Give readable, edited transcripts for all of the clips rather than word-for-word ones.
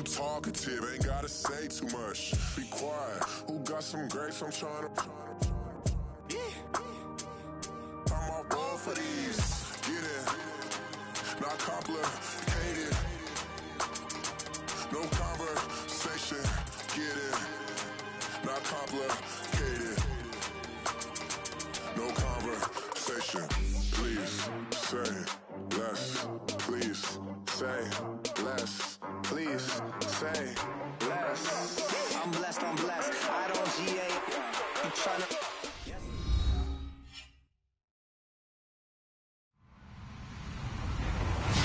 too talkative, ain't gotta say too much. Be quiet, who got some grapes? I'm trying to. I'm all roll for these. Get it, not complicated. No conversation. Get it, not complicated. No conversation. Please say less. Please say less. Please say less. I'm blessed, I'm blessed. I don't GA. You tryna.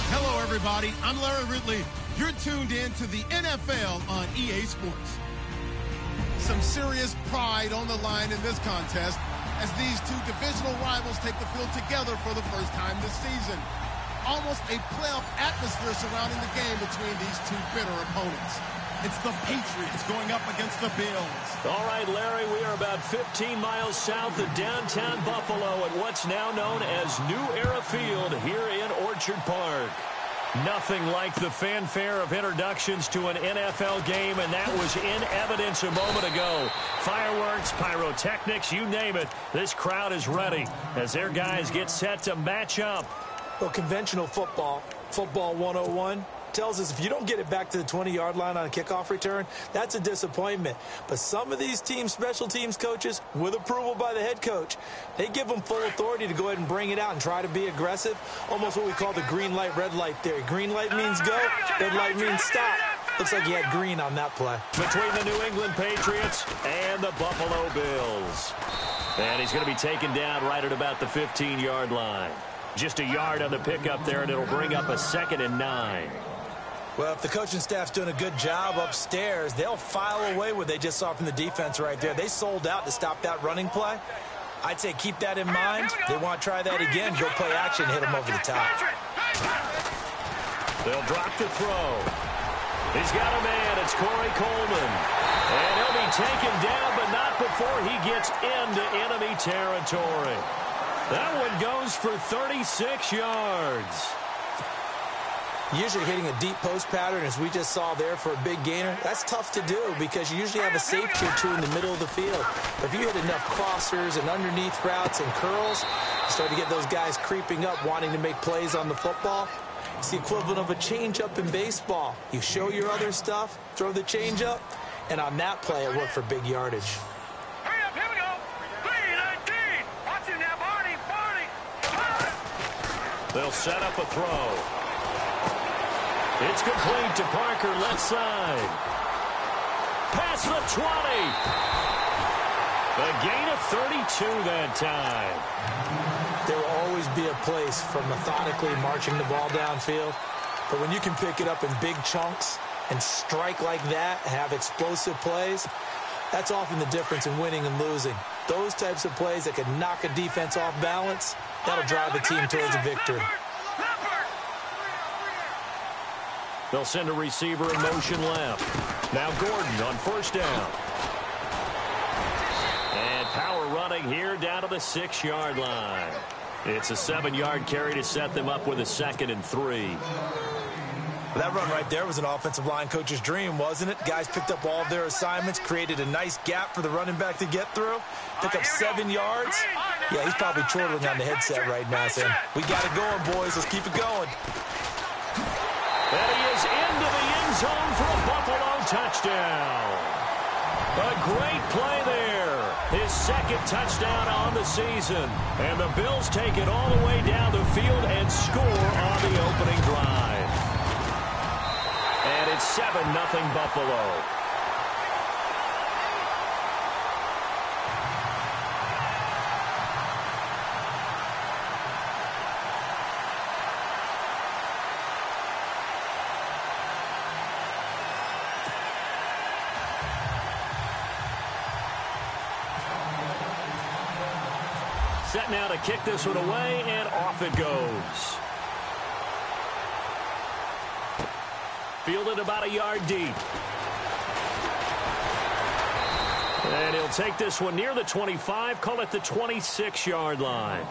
Hello, everybody. I'm Larry Ridley. You're tuned in to the NFL on EA Sports. Some serious pride on the line in this contest as these two divisional rivals take the field together for the first time this season. Almost a playoff atmosphere surrounding the game between these two bitter opponents. It's the Patriots going up against the Bills. All right, Larry, we are about 15 miles south of downtown Buffalo at what's now known as New Era Field here in Orchard Park. Nothing like the fanfare of introductions to an NFL game, and that was in evidence a moment ago. Fireworks, pyrotechnics, you name it. This crowd is ready as their guys get set to match up. Well, conventional football 101, tells us if you don't get it back to the 20-yard line on a kickoff return, that's a disappointment. But some of these teams, special teams coaches, with approval by the head coach, they give them full authority to go ahead and bring it out and try to be aggressive. Almost what we call the green light, red light theory. Green light means go, red light means stop. Looks like he had green on that play. Between the New England Patriots and the Buffalo Bills. And he's going to be taken down right at about the 15-yard line. Just a yard on the pickup there, and it'll bring up a 2nd and 9. Well, if the coaching staff's doing a good job upstairs, they'll file away what they just saw from the defense right there. They sold out to stop that running play. I'd say keep that in mind. They want to try that again. Go play action, hit them over the top. They'll drop the throw. He's got a man. It's Corey Coleman. And he'll be taken down, but not before he gets into enemy territory. That one goes for 36 yards. Usually hitting a deep post pattern, as we just saw there for a big gainer, that's tough to do because you usually have a safety or two in the middle of the field. But if you hit enough crossers and underneath routes and curls, you start to get those guys creeping up, wanting to make plays on the football. It's the equivalent of a changeup in baseball. You show your other stuff, throw the changeup, and on that play, it worked for big yardage. They'll set up a throw. It's complete to Parker, left side. Past the 20. A gain of 32 that time. There will always be a place for methodically marching the ball downfield. But when you can pick it up in big chunks and strike like that, have explosive plays, that's often the difference in winning and losing. Those types of plays that can knock a defense off balance, that'll drive a team towards a victory. They'll send a receiver in motion left. Now Gordon on first down. And power running here down to the 6-yard line. It's a 7-yard carry to set them up with a 2nd and 3. That run right there was an offensive line coach's dream, wasn't it? Guys picked up all of their assignments, created a nice gap for the running back to get through. Pick up 7 yards. Yeah, he's probably chortling on the headset right now saying, we got it going, boys. Let's keep it going. And he is into the end zone for a Buffalo touchdown. A great play there. His 2nd touchdown on the season. And the Bills take it all the way down the field and score on the opening drive. And it's 7-0 Buffalo. Set now to kick this one away, and off it goes. Fielded about a yard deep. And he'll take this one near the 25, call it the 26-yard line.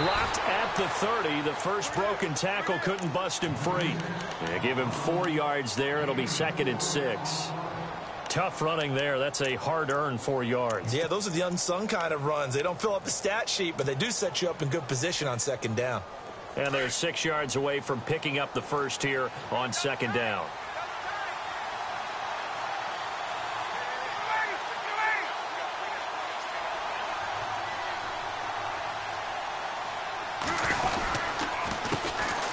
dropped at the 30. The first broken tackle couldn't bust him free. Yeah, give him 4 yards there. It'll be 2nd and 6. Tough running there. That's a hard-earned 4 yards. Yeah, those are the unsung kind of runs. They don't fill up the stat sheet, but they do set you up in good position on 2nd down. And they're 6 yards away from picking up the first here on 2nd down.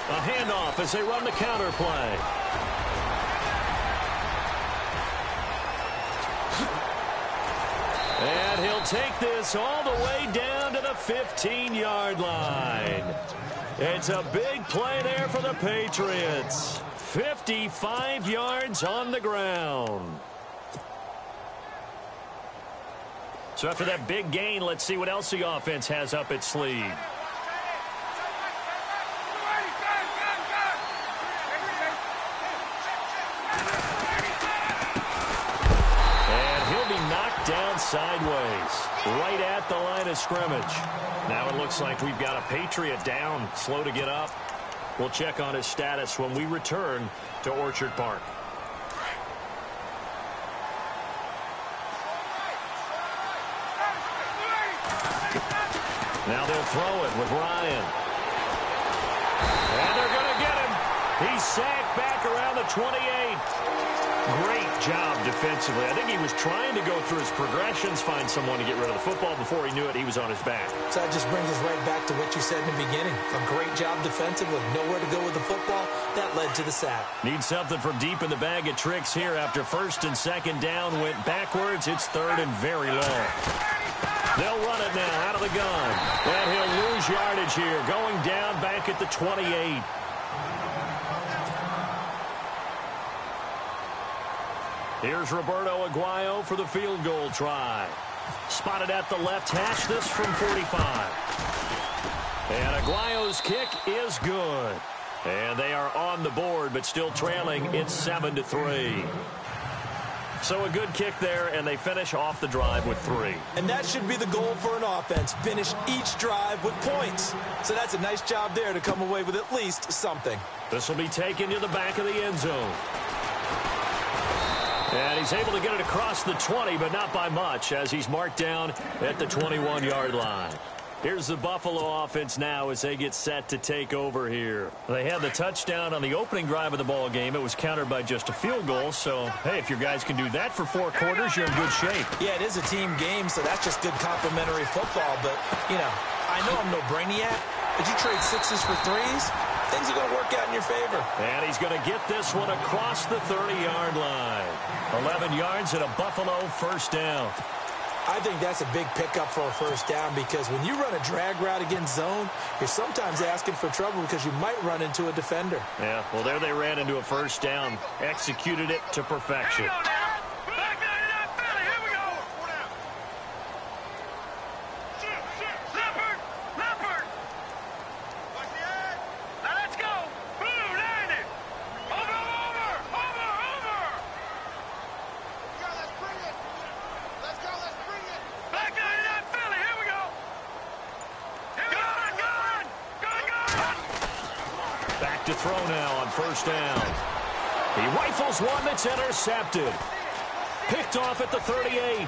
A handoff as they run the counter play. And he'll take this all the way down to the 15-yard line. It's a big play there for the Patriots. 55 yards on the ground. So after that big gain, let's see what else the offense has up its sleeve. Down sideways, right at the line of scrimmage. Now it looks like we've got a Patriot down, slow to get up. We'll check on his status when we return to Orchard Park. Now they'll throw it with Ryan. And they're going to get him. He's sacked back around the 28. Great job defensively. I think he was trying to go through his progressions, find someone to get rid of the football. Before he knew it, he was on his back. So that just brings us right back to what you said in the beginning. A great job defensively. Nowhere to go with the football. That led to the sack. Need something from deep in the bag of tricks here. After 1st and 2nd down went backwards, it's 3rd and very long. They'll run it now out of the gun. And he'll lose yardage here. Going down back at the 28. Here's Roberto Aguayo for the field goal try. Spotted at the left hash, this from 45. And Aguayo's kick is good. And they are on the board, but still trailing. It's 7-3. So a good kick there, and they finish off the drive with 3. And that should be the goal for an offense. Finish each drive with points. So that's a nice job there to come away with at least something. This will be taken to the back of the end zone. And he's able to get it across the 20, but not by much, as he's marked down at the 21-yard line. Here's the Buffalo offense now as they get set to take over here. They had the touchdown on the opening drive of the ball game. It was countered by just a field goal. So, hey, if your guys can do that for 4 quarters, you're in good shape. Yeah, it is a team game, so that's just good complimentary football. But, you know, I know I'm no brainiac, but you trade 6s for 3s, things are going to work out in your favor. And he's going to get this one across the 30-yard line. 11 yards and a Buffalo 1st down. I think that's a big pickup for a 1st down because when you run a drag route against zone, you're sometimes asking for trouble because you might run into a defender. Yeah, well, there they ran into a 1st down, executed it to perfection. To throw now on 1st down. He rifles one that's intercepted. Picked off at the 38.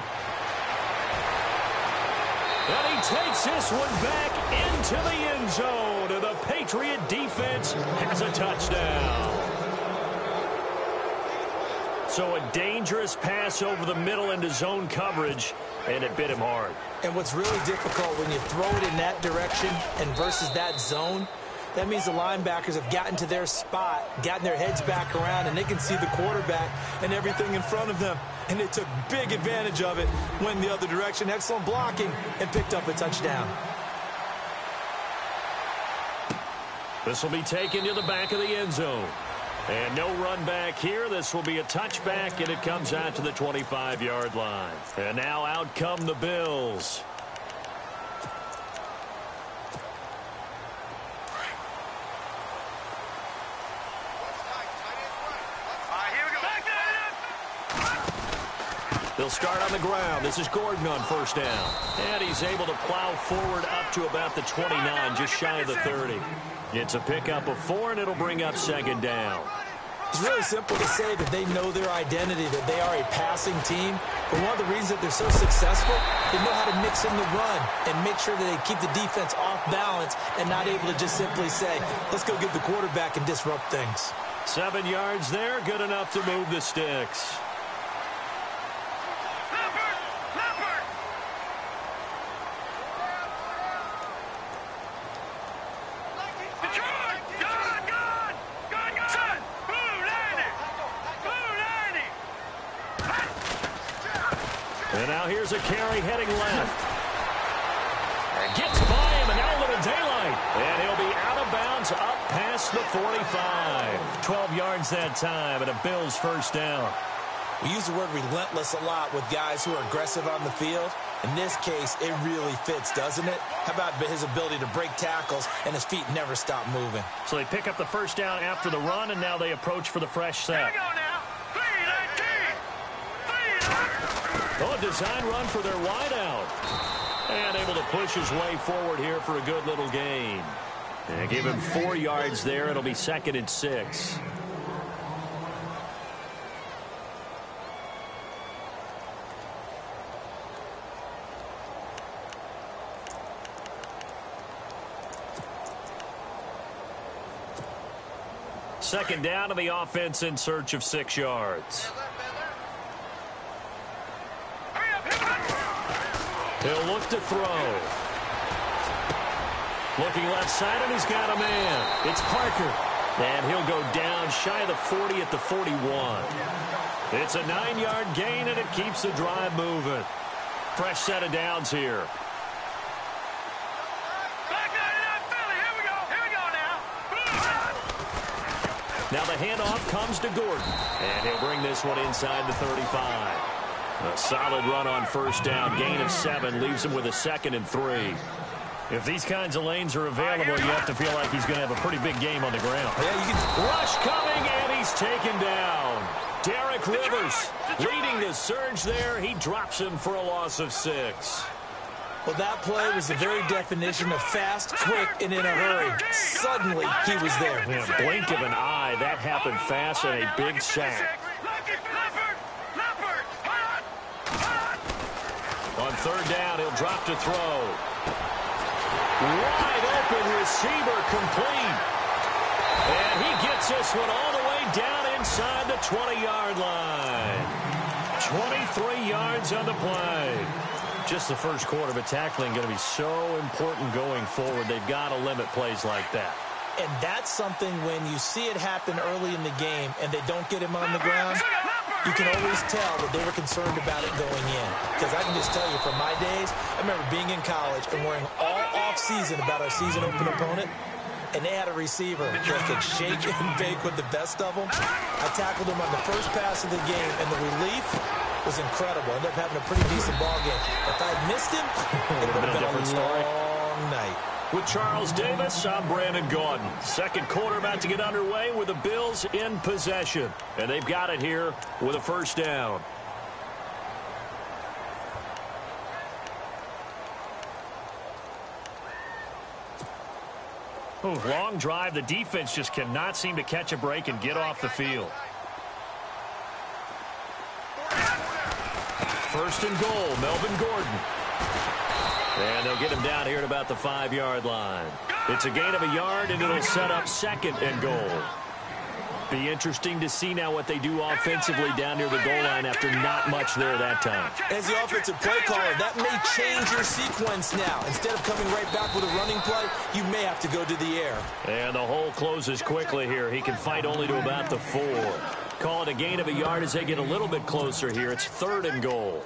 And he takes this one back into the end zone. And the Patriot defense has a touchdown. So a dangerous pass over the middle into zone coverage, and it bit him hard. And what's really difficult when you throw it in that direction and versus that zone, that means the linebackers have gotten to their spot, gotten their heads back around, and they can see the quarterback and everything in front of them. And they took big advantage of it, went the other direction, excellent blocking, and picked up a touchdown. This will be taken to the back of the end zone. And no run back here. This will be a touchback, and it comes out to the 25-yard line. And now out come the Bills. They'll start on the ground. This is Gordon on first down. And he's able to plow forward up to about the 29, just shy of the 30. It's a pickup of 4, and it'll bring up second down. It's really simple to say that they know their identity, that they are a passing team. But one of the reasons that they're so successful, they know how to mix in the run and make sure that they keep the defense off balance and not able to just simply say, let's go get the quarterback and disrupt things. 7 yards there, good enough to move the sticks. And now here's a carry heading left. And gets by him, and now a little daylight. And he'll be out of bounds up past the 45. 12 yards that time, and a Bills first down. We use the word relentless a lot with guys who are aggressive on the field. In this case, it really fits, doesn't it? How about his ability to break tackles, and his feet never stop moving? So they pick up the first down after the run, and now they approach for the fresh set. Here we go now. Oh, a design run for their wideout. And able to push his way forward here for a good little gain. And give him 4 yards there. It'll be 2nd and 6. Second down to the offense in search of 6 yards. He'll look to throw. Looking left side, and he's got a man. It's Parker. And he'll go down shy of the 40 at the 41. It's a 9-yard gain, and it keeps the drive moving. Fresh set of downs here. Now the handoff comes to Gordon. And he'll bring this one inside the 35. A solid run on first down. Gain of 7 leaves him with a 2nd and 3. If these kinds of lanes are available, you have to feel like he's going to have a pretty big game on the ground. Yeah, you can. Rush coming, and he's taken down. Derek Rivers leading the surge there. He drops him for a loss of 6. Well, that play was the very definition of fast, quick, and in a hurry. Suddenly, he was there. In a blink of an eye, that happened fast, and a big sack. On third down, he'll drop to throw. Wide open receiver complete. And he gets this one all the way down inside the 20-yard line. 23 yards on the play. Just the first quarter, but tackling going to be so important going forward. They've got to limit plays like that. And that's something when you see it happen early in the game and they don't get him on the ground, you can always tell that they were concerned about it going in. Because I can just tell you from my days, I remember being in college and worrying all off-season about our season-open opponent, and they had a receiver that could shake and bake with the best of them. I tackled him on the first pass of the game, and the relief was incredible. Ended up having a pretty decent ball game. If I had missed him, it would have been a different story. long night. With Charles Davis, I'm Brandon Gaudin. Second quarter about to get underway with the Bills in possession. And they've got it here with a first down. Oh, long drive. The defense just cannot seem to catch a break and get off the field. First and goal, Melvin Gordon. And they'll get him down here at about the 5-yard line. It's a gain of a yard, and it'll set up 2nd and goal. Be interesting to see now what they do offensively down near the goal line after not much there that time. As the offensive play caller, that may change your sequence now. Instead of coming right back with a running play, you may have to go to the air. And the hole closes quickly here. He can fight only to about the 4. Call it a gain of a yard as they get a little bit closer here. It's 3rd and goal.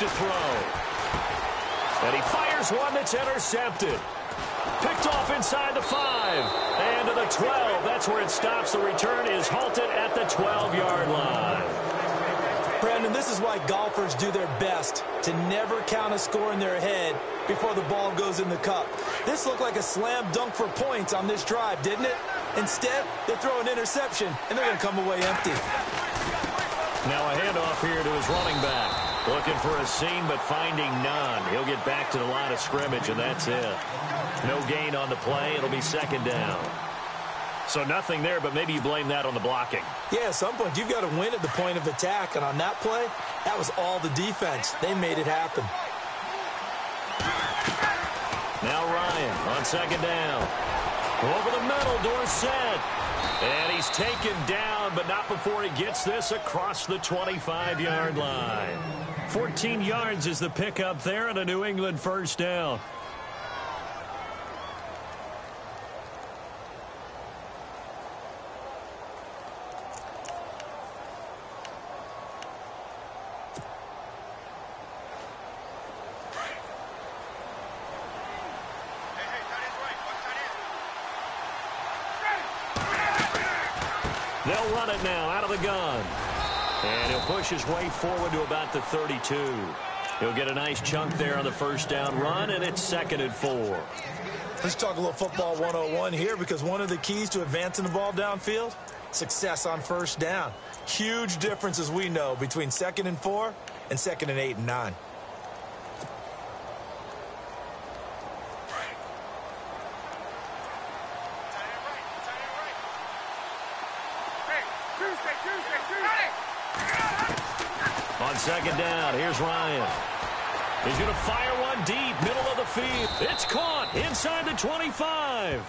To throw. And he fires one that's intercepted. Picked off inside the 5. And to the 12. That's where it stops. The return is halted at the 12-yard line. Brandon, this is why golfers do their best to never count a score in their head before the ball goes in the cup. This looked like a slam dunk for points on this drive, didn't it? Instead, they throw an interception, and they're going to come away empty. Now a handoff here to his running back. Looking for a seam, but finding none. He'll get back to the line of scrimmage, and that's it. No gain on the play. It'll be second down. So nothing there, but maybe you blame that on the blocking. Yeah, at some point, you've got to win at the point of attack. And on that play, that was all the defense. They made it happen. Now Ryan on second down. Over the middle, Dorsett. And he's taken down, but not before he gets this across the 25-yard line. 14 yards is the pickup there, and a New England first down. They'll run it now out of the gun. And he'll push his way forward to about the 32. He'll get a nice chunk there on the first down run, and it's 2nd and 4. Let's talk a little football 101 here, because one of the keys to advancing the ball downfield, success on first down. Huge difference, as we know, between 2nd and 4 and 2nd and 8 and 9. On second down, here's Ryan. He's going to fire one deep, middle of the field. It's caught inside the 25.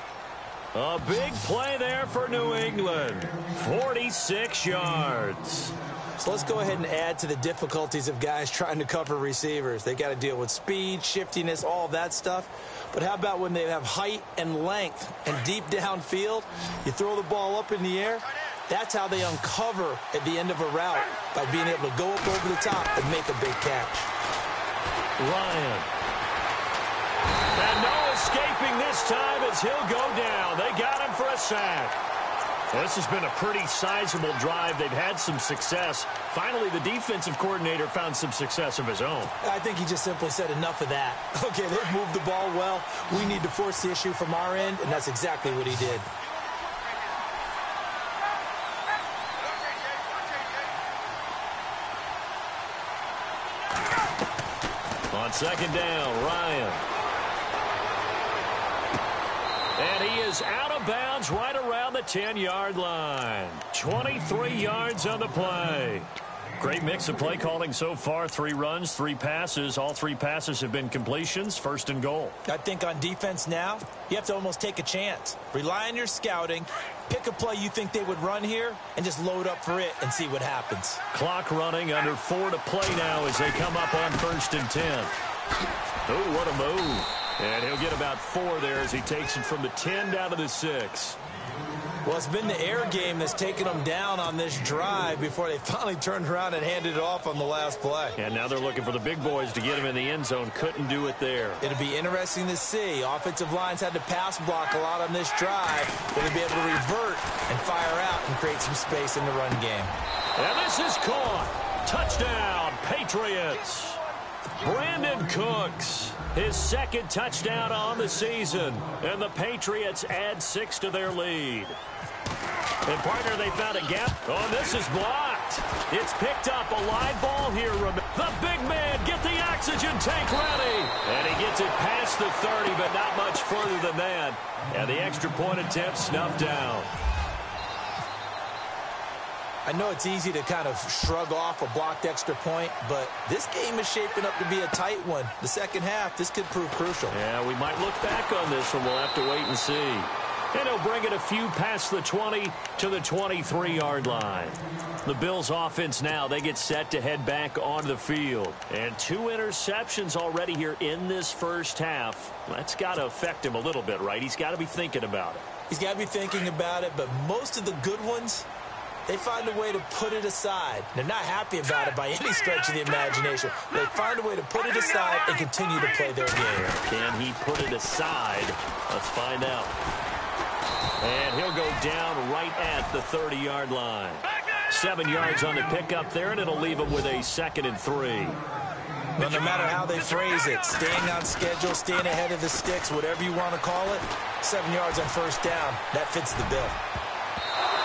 A big play there for New England. 46 yards. So let's go ahead and add to the difficulties of guys trying to cover receivers. They got to deal with speed, shiftiness, all that stuff. But how about when they have height and length and deep downfield? You throw the ball up in the air. That's how they uncover at the end of a route, by being able to go up over the top and make a big catch. Ryan. And no escaping this time as he'll go down. They got him for a sack. Well, this has been a pretty sizable drive. They've had some success. Finally, the defensive coordinator found some success of his own. I think he just simply said enough of that. Okay, they've moved the ball well. We need to force the issue from our end, and that's exactly what he did. On second down, Ryan. And he is out of bounds right around the 10-yard line. 23 yards on the play. Great mix of play calling so far. 3 runs, 3 passes. All 3 passes have been completions. 1st and goal. I think on defense now, you have to almost take a chance. Rely on your scouting. Pick a play you think they would run here and just load up for it and see what happens. Clock running, under 4 to play now as they come up on 1st and 10. Oh, what a move. And he'll get about 4 there as he takes it from the 10 down to the 6. Well, it's been the air game that's taken them down on this drive before they finally turned around and handed it off on the last play. And now they're looking for the big boys to get him in the end zone. Couldn't do it there. It'll be interesting to see. Offensive lines had to pass block a lot on this drive. Will they be able to revert and fire out and create some space in the run game? And this is caught. Touchdown, Patriots. Brandon Cooks, his 2nd touchdown on the season. And the Patriots add 6 to their lead. And partner, they found a gap. Oh, this is blocked. It's picked up. A live ball here. The big man, get the oxygen tank ready. And he gets it past the 30, but not much further than that. And the extra point attempt snuffed down. I know it's easy to kind of shrug off a blocked extra point, but this game is shaping up to be a tight one. The second half, this could prove crucial. Yeah, we might look back on this one. We'll have to wait and see. And he'll bring it a few past the 20 to the 23-yard line. The Bills offense now, they get set to head back onto the field. And 2 interceptions already here in this first half. That's got to affect him a little bit, right? He's got to be thinking about it. He's got to be thinking about it, but most of the good ones, they find a way to put it aside. They're not happy about it by any stretch of the imagination. They find a way to put it aside and continue to play their game. Can he put it aside? Let's find out. And he'll go down right at the 30-yard line. 7 yards on the pickup there, and it'll leave them with a 2nd and 3. Well, no matter how they phrase it, staying on schedule, staying ahead of the sticks, whatever you want to call it, 7 yards on first down, that fits the bill.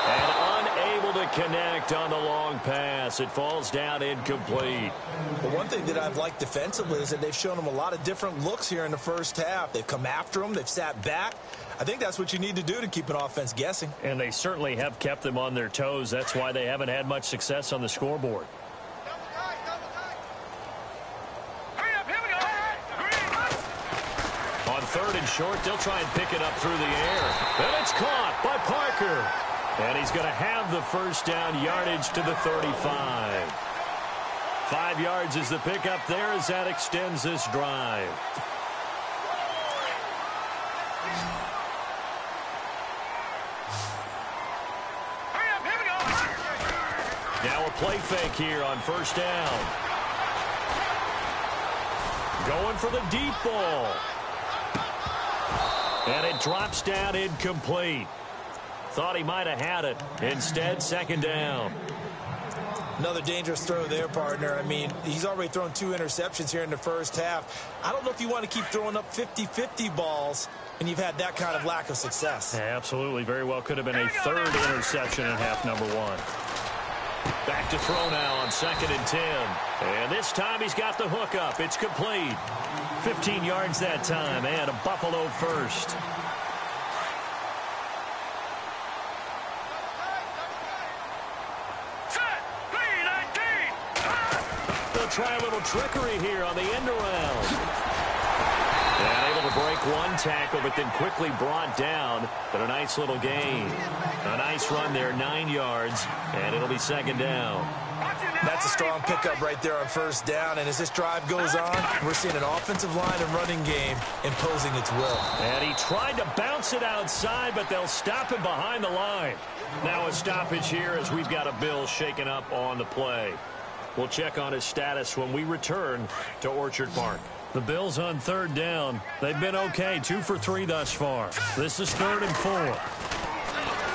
And unable to connect on the long pass. It falls down incomplete. But one thing that I've liked defensively is that they've shown them a lot of different looks here in the first half. They've come after them. They've sat back. I think that's what you need to do to keep an offense guessing. And they certainly have kept them on their toes. That's why they haven't had much success on the scoreboard. On 3rd and short, they'll try and pick it up through the air. And it's caught by Parker. And he's going to have the first down, yardage to the 35. 5 yards is the pickup there as that extends this drive. Now a play fake here on first down. Going for the deep ball. And it drops down incomplete. Thought he might have had it. Instead, 2nd down. Another dangerous throw there, partner. I mean, he's already thrown 2 interceptions here in the first half. I don't know if you want to keep throwing up 50-50 balls when you've had that kind of lack of success. Yeah, absolutely. Very well could have been a 3rd interception in half number 1. Back to throw now on 2nd and 10. And this time he's got the hook up. It's complete. 15 yards that time and a Buffalo first. They'll try a little trickery here on the end around. And able to break one tackle, but then quickly brought down. But a nice little gain. A nice run there, 9 yards, and it'll be 2nd down. That's a strong pickup right there on first down. And as this drive goes on, we're seeing an offensive line and running game imposing its will. And he tried to bounce it outside, but they'll stop him behind the line. Now a stoppage here as we've got a Bill shaken up on the play. We'll check on his status when we return to Orchard Park. The Bills on 3rd down. They've been okay, 2 for 3 thus far. This is 3rd and 4.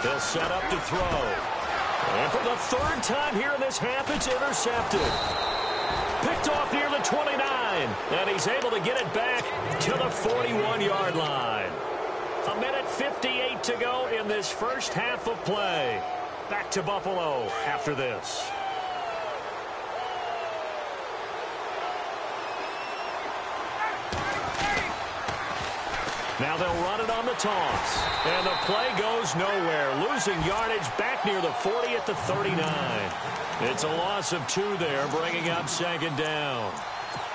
They'll set up to throw. And for the 3rd time here in this half, it's intercepted. Picked off near the 29. And he's able to get it back to the 41-yard line. 1:58 to go in this first half of play. Back to Buffalo after this. Now they'll run it on the toss. And the play goes nowhere. Losing yardage back near the 40 at the 39. It's a loss of 2 there, bringing up 2nd down.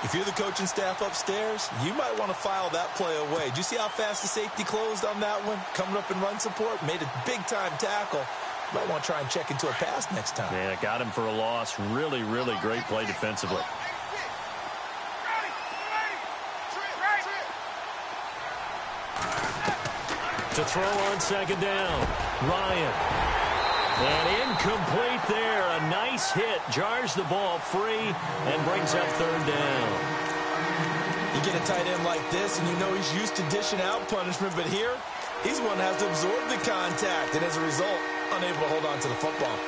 If you're the coaching staff upstairs, you might want to file that play away. Do you see how fast the safety closed on that one? Coming up in run support, made a big-time tackle. You might want to try and check into a pass next time. Yeah, got him for a loss. Really, really great play defensively. To throw on 2nd down. Ryan. And incomplete there. A nice hit. Jars the ball free and brings up 3rd down. You get a tight end like this, and you know he's used to dishing out punishment, but here, he's one that has to absorb the contact, and as a result, unable to hold on to the football.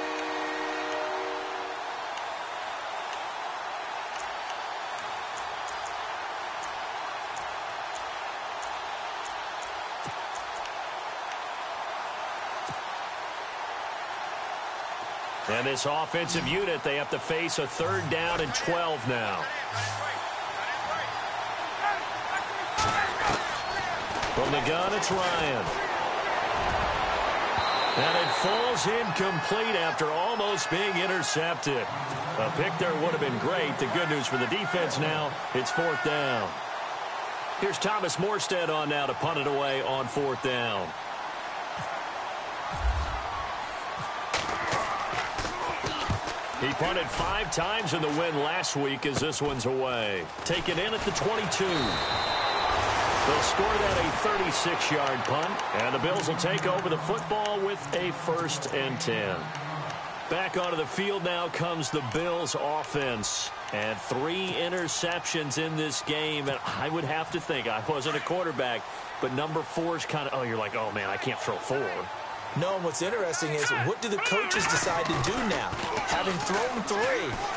And this offensive unit, they have to face a 3rd down and 12 now. From the gun, it's Ryan. And it falls incomplete after almost being intercepted. A pick there would have been great. The good news for the defense now, it's 4th down. Here's Thomas Morstead on now to punt it away on 4th down. He punted 5 times in the win last week as this one's away. Taken in at the 22. They'll score that a 36-yard punt, and the Bills will take over the football with a 1st and 10. Back onto the field now comes the Bills offense. And 3 interceptions in this game. And I would have to think, I wasn't a quarterback, but number 4 is kind of, oh, you're like, oh, man, I can't throw 4. No, and what's interesting is what do the coaches decide to do now? Having thrown 3,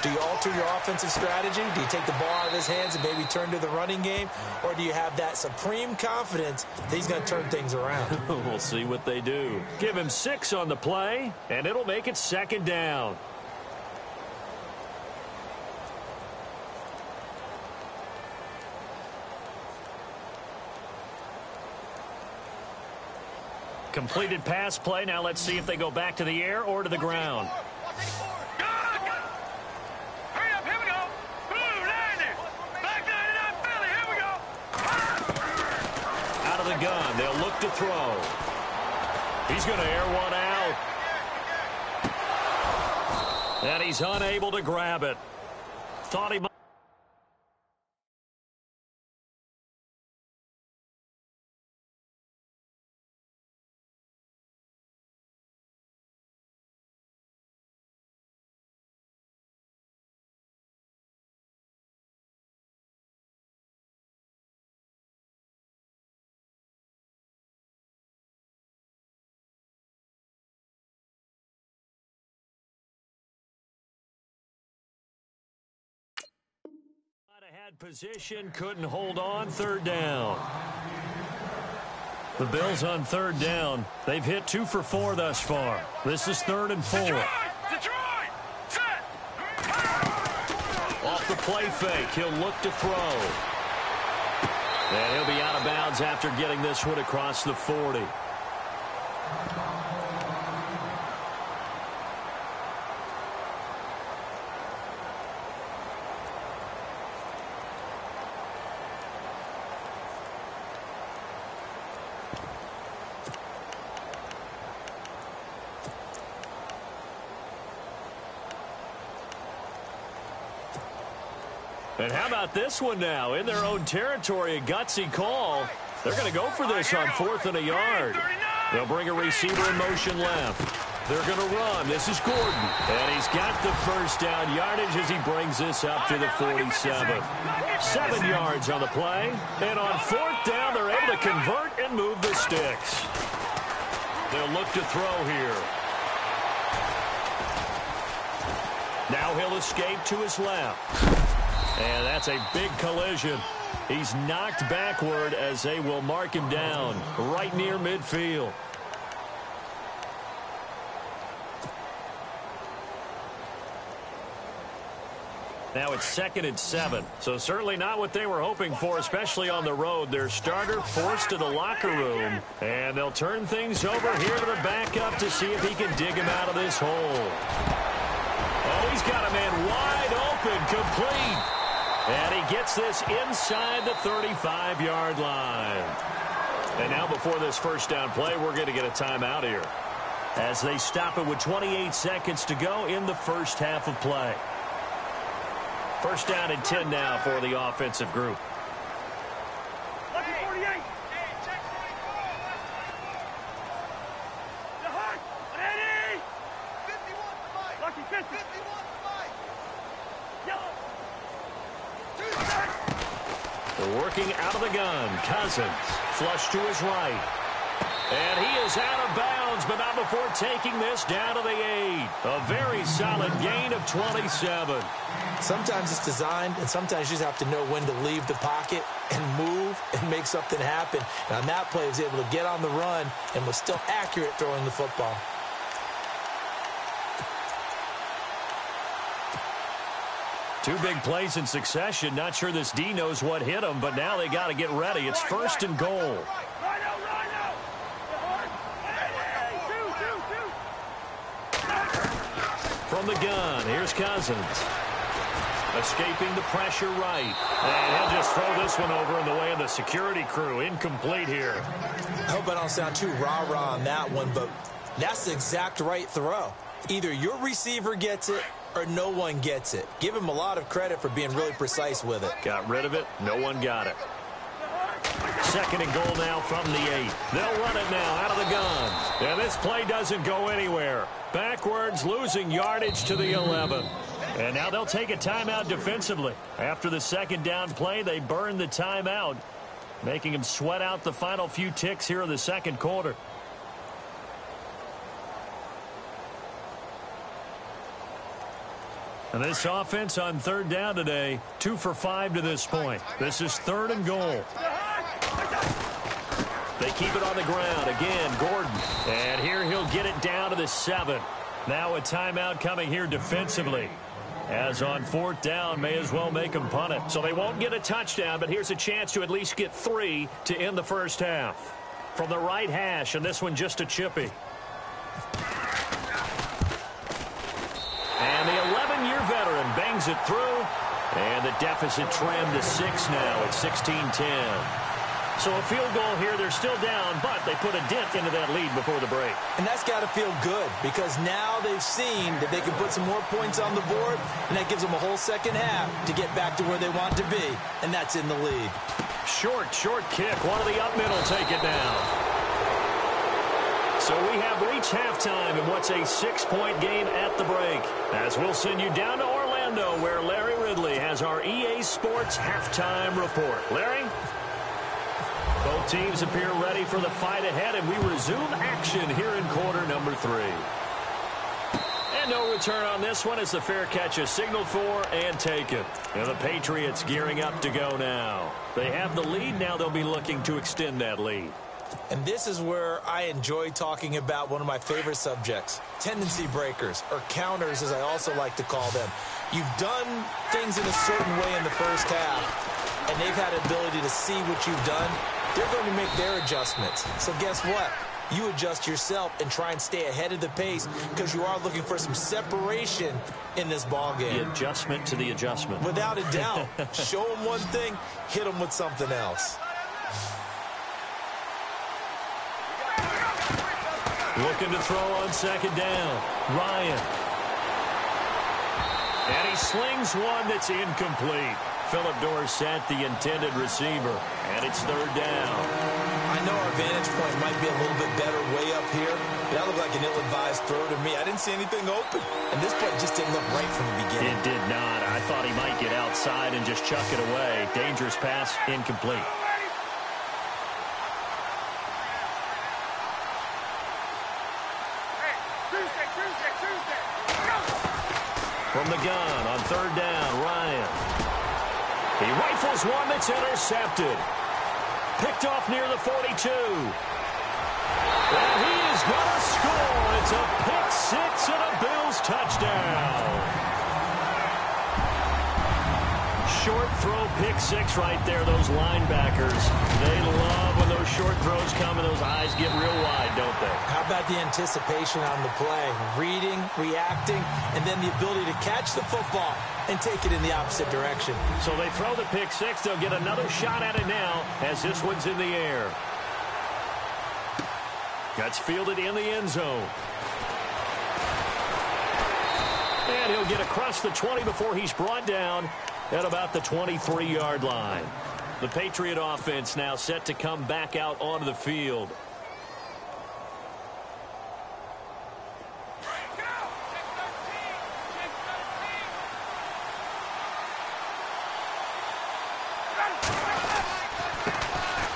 do you alter your offensive strategy? Do you take the ball out of his hands and maybe turn to the running game? Or do you have that supreme confidence that he's going to turn things around? We'll see what they do. Give him 6 on the play, and it'll make it 2nd down. Completed pass play. Now let's see if they go back to the air or to the ground. Out of the gun. They'll look to throw. He's going to air one out. And he's unable to grab it. Thought he might. Had position, couldn't hold on, 3rd down. The Bills on 3rd down. They've hit 2 for 4 thus far. This is 3rd and 4. Detroit! Set! Off the play fake, he'll look to throw. And he'll be out of bounds after getting this one across the 40. And how about this one now? In their own territory, a gutsy call. They're going to go for this on 4th and a yard. They'll bring a receiver in motion left. They're going to run. This is Gordon. And he's got the 1st down yardage as he brings this up to the 47. 7 yards on the play. And on 4th down, they're able to convert and move the sticks. They'll look to throw here. Now he'll escape to his left. And that's a big collision. He's knocked backward as they will mark him down right near midfield. Now it's 2nd and 7. So certainly not what they were hoping for, especially on the road. Their starter forced to the locker room. And they'll turn things over here to the backup to see if he can dig him out of this hole. Oh, he's got a man wide open, complete. And he gets this inside the 35-yard line. And now before this 1st down play, we're going to get a timeout here as they stop it with 28 seconds to go in the 1st half of play. 1st down and 10 now for the offensive group. Lucky 48. Ready? 51 Lucky 50. 51 Yellow. They're working out of the gun. Cousins flush to his right. And he is out of bounds, but not before taking this down to the 8. A very solid gain of 27. Sometimes it's designed, and sometimes you just have to know when to leave the pocket and move and make something happen. And on that play, he was able to get on the run and was still accurate throwing the football. Two big plays in succession. Not sure this D knows what hit him, but now they got to get ready. It's 1st and goal. From the gun, here's Cousins. Escaping the pressure right. And he'll just throw this one over in the way of the security crew. Incomplete here. I hope I don't sound too rah-rah on that one, but that's the exact right throw. Either your receiver gets it or no one gets it. Give him a lot of credit for being really precise with it. Got rid of it. No one got it. 2nd and goal now from the 8. They'll run it now out of the gun. And this play doesn't go anywhere. Backwards, losing yardage to the 11. And now they'll take a timeout defensively. After the 2nd down play, they burn the timeout, making them sweat out the final few ticks here in the 2nd quarter. And this offense on third down today, 2 for 5 to this point. This is 3rd and goal. They keep it on the ground. Again, Gordon. And here he'll get it down to the 7. Now a timeout coming here defensively. As on 4th down, may as well make them punt it. So they won't get a touchdown, but here's a chance to at least get 3 to end the first half. From the right hash, and this one just a chippy. And the 11-year veteran bangs it through. And the deficit trimmed to 6 now at 16-10. So a field goal here. They're still down, but they put a dent into that lead before the break. And that's got to feel good because now they've seen that they can put some more points on the board, and that gives them a whole second half to get back to where they want to be, and that's in the lead. Short kick. One of the up middle take it down. So we have reached halftime in what's a 6-point game at the break. As we'll send you down to Orlando, where Larry Ridley has our EA Sports halftime report. Larry? Both teams appear ready for the fight ahead, and we resume action here in quarter number 3. And no return on this one as the fair catch is signaled for and taken. And the Patriots gearing up to go now. They have the lead. Now they'll be looking to extend that lead. And this is where I enjoy talking about one of my favorite subjects, tendency breakers, or counters as I also like to call them. You've done things in a certain way in the first half, and they've had the ability to see what you've done. They're going to make their adjustments. So guess what? You adjust yourself and try and stay ahead of the pace because you are looking for some separation in this ball game. The adjustment to the adjustment. Without a doubt. Show them one thing, hit them with something else. Looking to throw on 2nd down. Ryan. And he slings one that's incomplete. Philip Dorsett, the intended receiver. And it's 3rd down. I know our vantage point might be a little bit better way up here, but that looked like an ill-advised throw to me. I didn't see anything open. And this play just didn't look right from the beginning. It did not. I thought he might get outside and just chuck it away. Dangerous pass, incomplete. From the gun on 3rd down, Ryan. He rifles one that's intercepted. Picked off near the 42. And he is going to score. It's a pick 6 and a Bills touchdown. Short throw, pick 6 right there. Those linebackers, they love when those short throws come and those eyes get real wide, don't they? How about the anticipation on the play? Reading, reacting, and then the ability to catch the football and take it in the opposite direction. So they throw the pick 6. They'll get another shot at it now as this one's in the air. That's fielded in the end zone. And he'll get across the 20 before he's brought down at about the 23-yard line. The Patriot offense now set to come back out onto the field.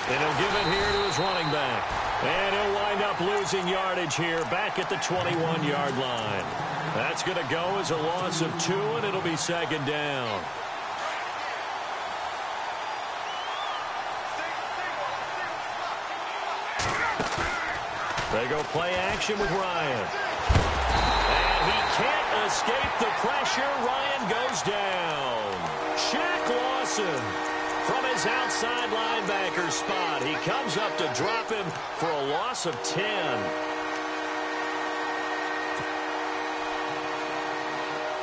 And he'll give it here to his running back. And he'll wind up losing yardage here back at the 21-yard line. That's going to go as a loss of 2, and it'll be 2nd down. They go play action with Ryan. And he can't escape the pressure. Ryan goes down. Shaq Lawson from his outside linebacker spot. He comes up to drop him for a loss of 10.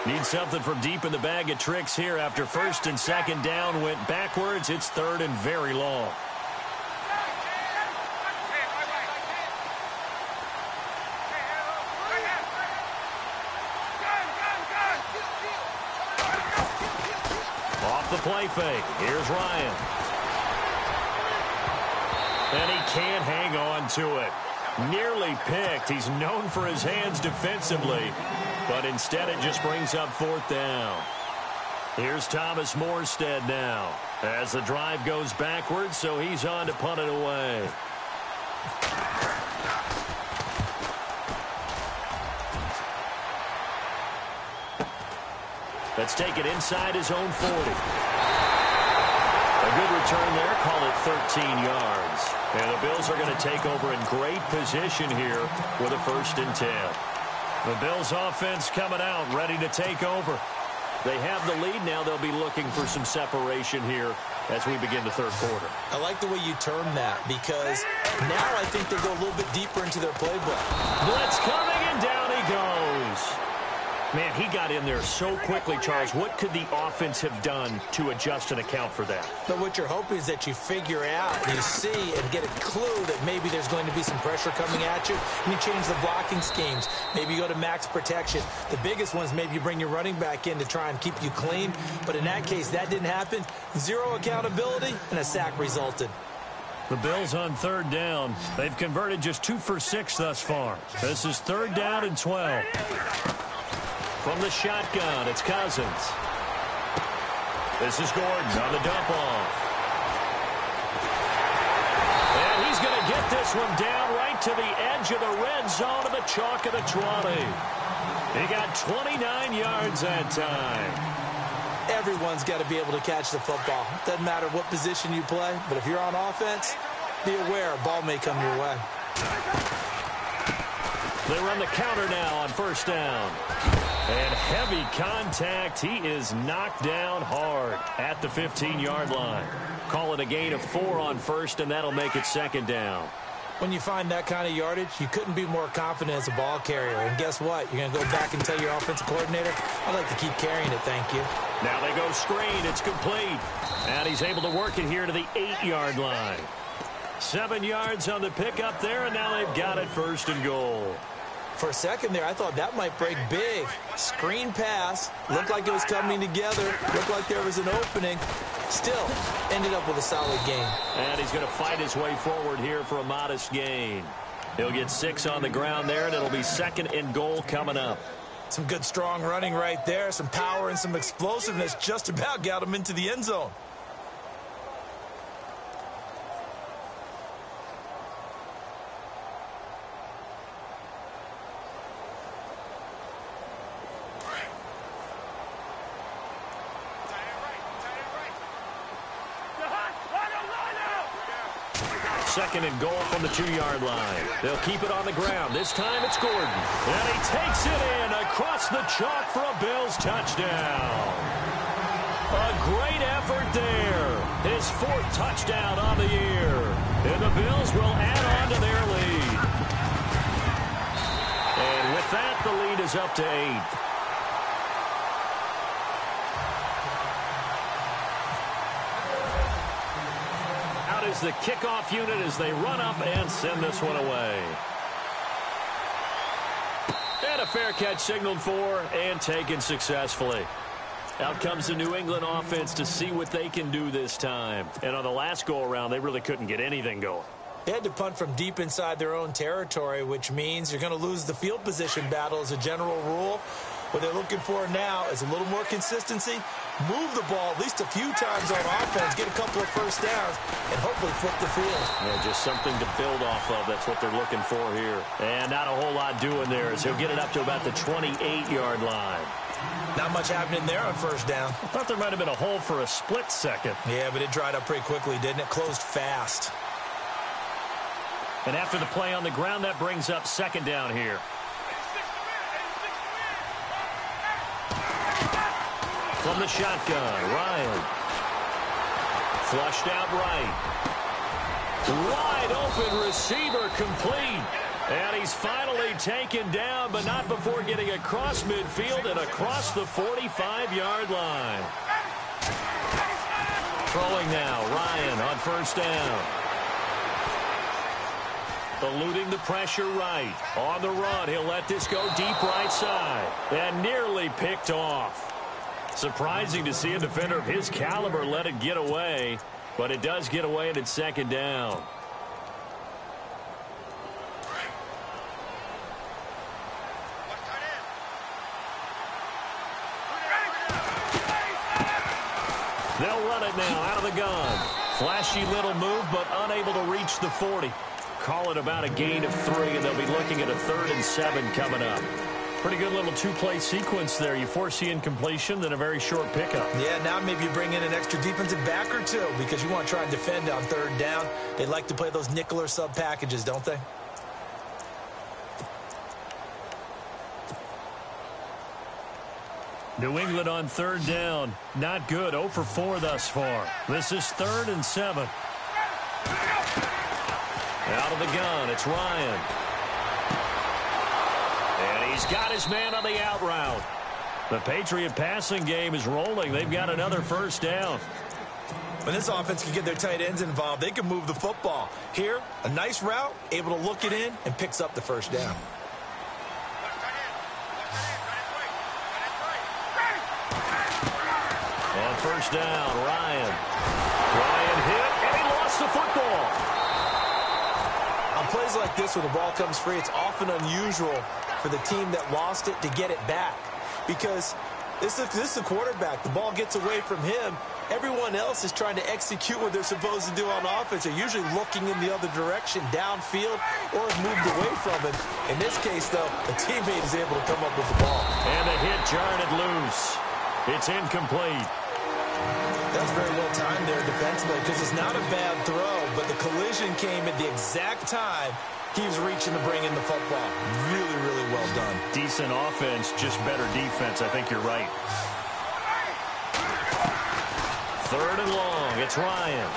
Need something from deep in the bag of tricks here after 1st and 2nd down went backwards. It's 3rd and very long. Off the play fake. Here's Ryan. And he can't hang on to it. Nearly picked. He's known for his hands defensively. But instead it just brings up 4th down. Here's Thomas Morstead now. As the drive goes backwards, so he's on to punt it away. Let's take it inside his own 40. A good return there, call it 13 yards. And the Bills are going to take over in great position here with a 1st and 10. The Bills offense coming out, ready to take over. They have the lead now. They'll be looking for some separation here as we begin the 3rd quarter. I like the way you term that because now I think they go a little bit deeper into their playbook. Blitz coming, and down he goes. Man, he got in there so quickly, Charles. What could the offense have done to adjust and account for that? But what you're hoping is that you figure out, you see, and get a clue that maybe there's going to be some pressure coming at you, and you change the blocking schemes. Maybe you go to max protection. The biggest ones, maybe you bring your running back in to try and keep you clean. But in that case, that didn't happen. 0 accountability, and a sack resulted. The Bills on 3rd down. They've converted just 2 for 6 thus far. This is 3rd down and 12. From the shotgun, it's Cousins. This is Gordon on the dump off. And he's going to get this one down right to the edge of the red zone of the chalk of the 20. He got 29 yards that time. Everyone's got to be able to catch the football. Doesn't matter what position you play, but if you're on offense, be aware a ball may come your way. They run the counter now on 1st down. And heavy contact. He is knocked down hard at the 15-yard line. Call it a gain of 4 on 1st, and that'll make it 2nd down. When you find that kind of yardage, you couldn't be more confident as a ball carrier. And guess what? You're going to go back and tell your offensive coordinator, I'd like to keep carrying it, thank you. Now they go screen. It's complete. And he's able to work it here to the 8-yard line. 7 yards on the pickup there, and now they've got it 1st and goal. For a second there, I thought that might break big. Screen pass. Looked like it was coming together. Looked like there was an opening. Still, ended up with a solid gain. And he's going to fight his way forward here for a modest gain. He'll get 6 on the ground there, and it'll be 2nd and goal coming up. Some good, strong running right there. Some power and some explosiveness just about got him into the end zone. Second and goal from the 2-yard line. They'll keep it on the ground. This time it's Gordon. And he takes it in across the chalk for a Bills touchdown. A great effort there. His 4th touchdown on the year. And the Bills will add on to their lead. And with that, the lead is up to 8. Is the kickoff unit as they run up and send this one away. And a fair catch signaled for and taken successfully. Out comes the New England offense to see what they can do this time. And on the last go-around, they really couldn't get anything going. They had to punt from deep inside their own territory, which means you're going to lose the field position battle as a general rule. What they're looking for now is a little more consistency, move the ball at least a few times on offense, get a couple of 1st downs, and hopefully flip the field. Yeah, just something to build off of. That's what they're looking for here. And not a whole lot doing there as he'll get it up to about the 28-yard line. Not much happening there on 1st down. I thought there might have been a hole for a split second. Yeah, but it dried up pretty quickly, didn't it? Closed fast. And after the play on the ground, that brings up 2nd down here. From the shotgun, Ryan. Flushed out right. Wide open receiver complete. And he's finally taken down, but not before getting across midfield and across the 45-yard line. Throwing now, Ryan on 1st down. Eluding the pressure right. On the run, he'll let this go deep right side. And nearly picked off. Surprising to see a defender of his caliber let it get away, but it does get away and it's 2nd down. They'll run it now out of the gun. Flashy little move, but unable to reach the 40. Call it about a gain of 3, and they'll be looking at a 3rd and 7 coming up. Pretty good little two-play sequence there. You force the incompletion, then a very short pickup. Yeah, now maybe you bring in an extra defensive back or two because you want to try and defend on third down. They like to play those nickel or sub packages, don't they? New England on third down. Not good. 0 for 4 thus far. This is 3rd and 7. Out of the gun, it's Ryan. And he's got his man on the out route. The Patriot passing game is rolling. They've got another first down. When this offense can get their tight ends involved, they can move the football. Here, a nice route, able to look it in, and picks up the first down. On first down, Ryan. Ryan hit, and he lost the football. On plays like this where the ball comes free, it's often unusual for the team that lost it to get it back. Because this is the quarterback. The ball gets away from him. Everyone else is trying to execute what they're supposed to do on offense. They're usually looking in the other direction, downfield, or have moved away from him. In this case, though, a teammate is able to come up with the ball. And the hit jarred it loose. It's incomplete. That was very well timed there defensively because it's not a bad throw, but the collision came at the exact time he was reaching to bring in the football. Really, really well done. Decent offense, just better defense. I think you're right. 3rd and long. It's Ryan.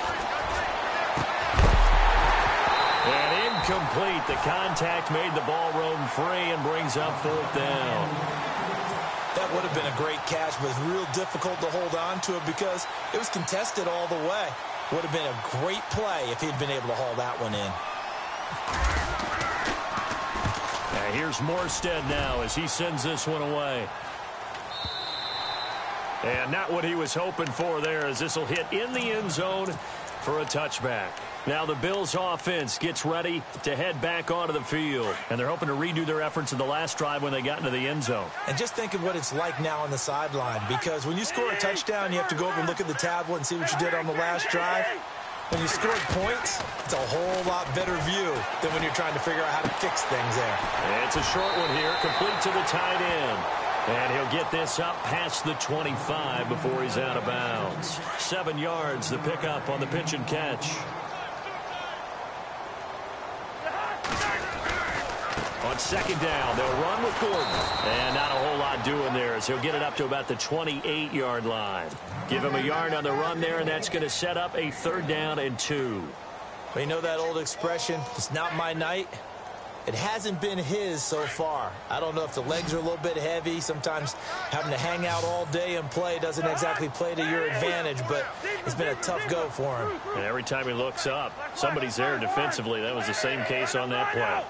And incomplete. The contact made the ball roam free and brings up 4th down. That would have been a great catch, but it's real difficult to hold on to it because it was contested all the way. Would have been a great play if he'd been able to haul that one in. Now here's Morstead now as he sends this one away. And not what he was hoping for there as this will hit in the end zone for a touchback. Now the Bills offense gets ready to head back onto the field. And they're hoping to redo their efforts in the last drive when they got into the end zone. And just think of what it's like now on the sideline. Because when you score a touchdown, you have to go over and look at the tablet and see what you did on the last drive. When you scored points, it's a whole lot better view than when you're trying to figure out how to fix things there. And it's a short one here, complete to the tight end. And he'll get this up past the 25 before he's out of bounds. 7 yards, the pickup on the pitch and catch. On second down, they'll run with Gordon. And not a whole lot doing there as he'll get it up to about the 28-yard line. Give him a yard on the run there, and that's going to set up a 3rd down and 2. Well, you know that old expression, it's not my night? It hasn't been his so far. I don't know if the legs are a little bit heavy. Sometimes having to hang out all day and play doesn't exactly play to your advantage, but it's been a tough go for him. And every time he looks up, somebody's there defensively. That was the same case on that play.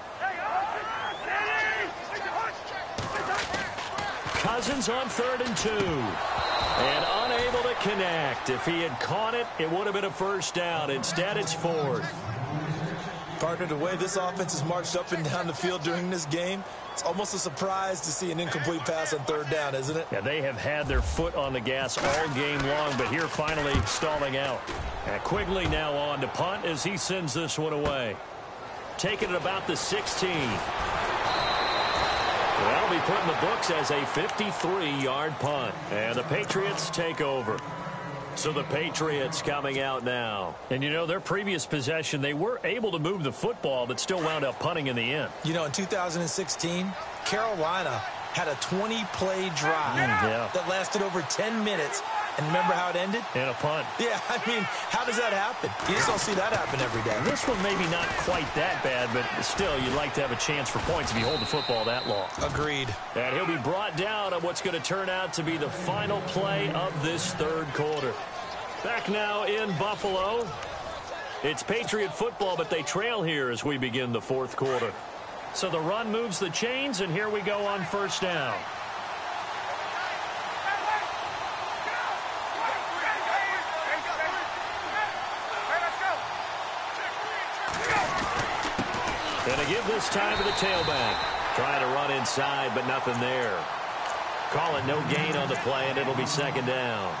Cousins on 3rd and 2. And unable to connect. If he had caught it, it would have been a first down. Instead, it's 4th. Partner, the way this offense has marched up and down the field during this game, it's almost a surprise to see an incomplete pass on 3rd down, isn't it? Yeah, they have had their foot on the gas all game long, but here finally stalling out. And Quigley now on to punt as he sends this one away. Taking it about the 16. That'll be put in the books as a 53-yard punt. And the Patriots take over. So the Patriots coming out now. And, you know, their previous possession, they were able to move the football, but still wound up punting in the end. You know, in 2016, Carolina had a 20-play drive that lasted over 10 minutes. And remember how it ended? And a punt. Yeah, I mean, how does that happen? You just don't see that happen every day. And this one maybe not quite that bad, but still, you'd like to have a chance for points if you hold the football that long. Agreed. And he'll be brought down on what's going to turn out to be the final play of this 3rd quarter. Back now in Buffalo. It's Patriot football, but they trail here as we begin the 4th quarter. So the run moves the chains, and here we go on first down. And to give this time to the tailback. Trying to run inside, but nothing there. Call it no gain on the play, and it'll be 2nd down.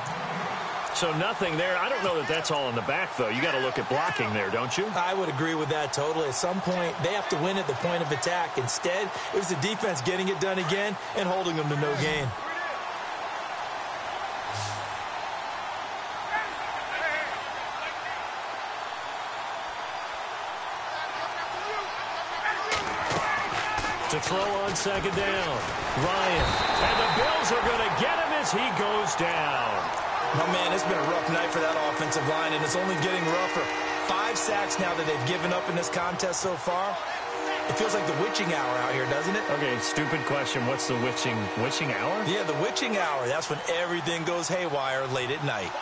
So nothing there. I don't know that that's all in the back, though. You got to look at blocking there, don't you? I would agree with that totally. At some point, they have to win at the point of attack. Instead, it was the defense getting it done again and holding them to no gain. To throw on second down. Ryan. And the Bills are going to get him as he goes down. Oh, man, it's been a rough night for that offensive line, and it's only getting rougher. 5 sacks now that they've given up in this contest so far. It feels like the witching hour out here, doesn't it? Okay, stupid question. What's the witching hour? Yeah, the witching hour. That's when everything goes haywire late at night.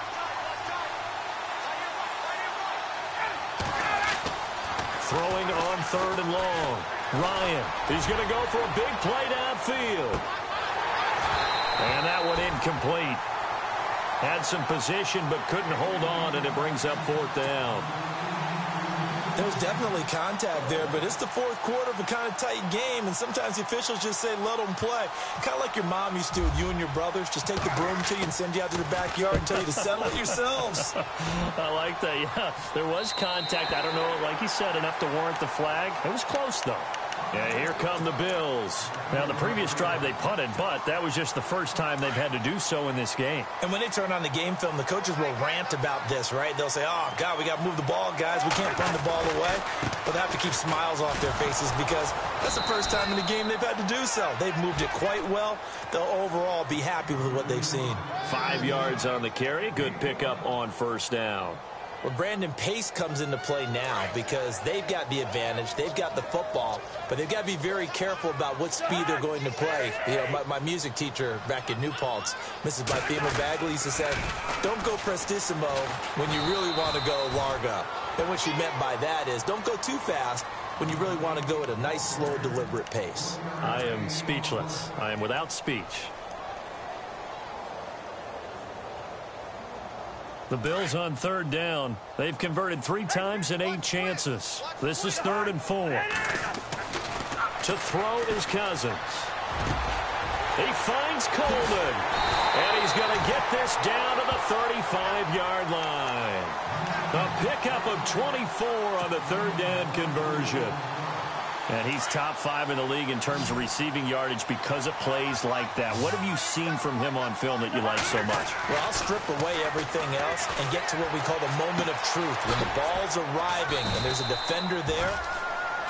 Throwing on third and long. Ryan, he's going to go for a big play downfield. And that one incomplete. Had some position but couldn't hold on, and it brings up fourth down. There was definitely contact there, but it's the fourth quarter of a kind of tight game, and sometimes the officials just say, let them play. Kind of like your mom used to with you and your brothers. Just take the broom to you and send you out to the backyard and tell you to settle it yourselves. I like that, yeah. There was contact. I don't know, like you said, enough to warrant the flag. It was close, though. Yeah, here come the Bills. Now, the previous drive they punted, but that was just the first time they've had to do so in this game. And when they turn on the game film, the coaches will rant about this, right? They'll say, oh, God, we got to move the ball, guys. We can't run the ball away. But they have to keep smiles off their faces because that's the first time in the game they've had to do so. They've moved it quite well. They'll overall be happy with what they've seen. 5 yards on the carry. Good pickup on first down. Well, Brandon, pace comes into play now because they've got the advantage. They've got the football, but they've got to be very careful about what speed they're going to play. You know, my music teacher back in New Paltz, Mrs. Bythema Bagley, used to say, don't go prestissimo when you really want to go largo. And what she meant by that is don't go too fast when you really want to go at a nice, slow, deliberate pace. I am speechless. I am without speech. The Bills on third down. They've converted 3 times in 8 chances. This is 3rd and 4. To throw is Cousins. He finds Coleman. And he's going to get this down to the 35-yard line. A pickup of 24 on the third down conversion. And he's top 5 in the league in terms of receiving yardage because of plays like that. What have you seen from him on film that you like so much? Well, I'll strip away everything else and get to what we call the moment of truth. When the ball's arriving and there's a defender there,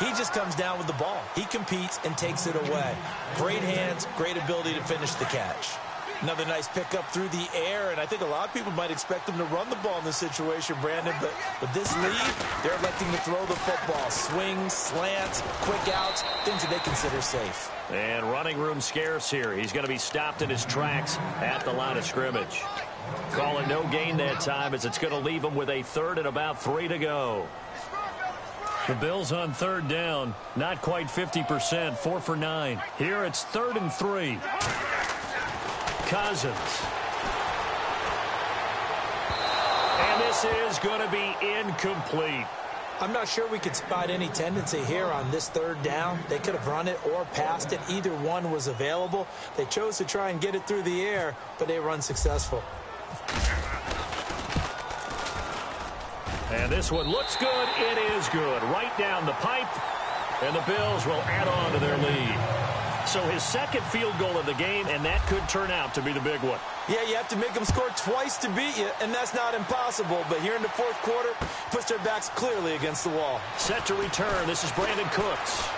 he just comes down with the ball. He competes and takes it away. Great hands, great ability to finish the catch. Another nice pickup through the air, and I think a lot of people might expect them to run the ball in this situation, Brandon, but with this lead, they're electing to throw the football. Swings, slants, quick outs, things that they consider safe. And running room scarce here. He's going to be stopped in his tracks at the line of scrimmage. Calling no gain that time as it's going to leave him with a 3rd and about 3 to go. The Bills on third down, not quite 50%, 4 for 9. Here it's 3rd and 3. Cousins. And this is going to be incomplete. I'm not sure we could spot any tendency here on this third down. They could have run it or passed it. Either one was available. They chose to try and get it through the air, but they were unsuccessful. And this one looks good. It is good. Right down the pipe. And the Bills will add on to their lead. So his 2nd field goal of the game, and that could turn out to be the big one. Yeah, you have to make them score twice to beat you, and that's not impossible. But here in the 4th quarter, puts their backs clearly against the wall. Set to return. This is Brandon Cooks.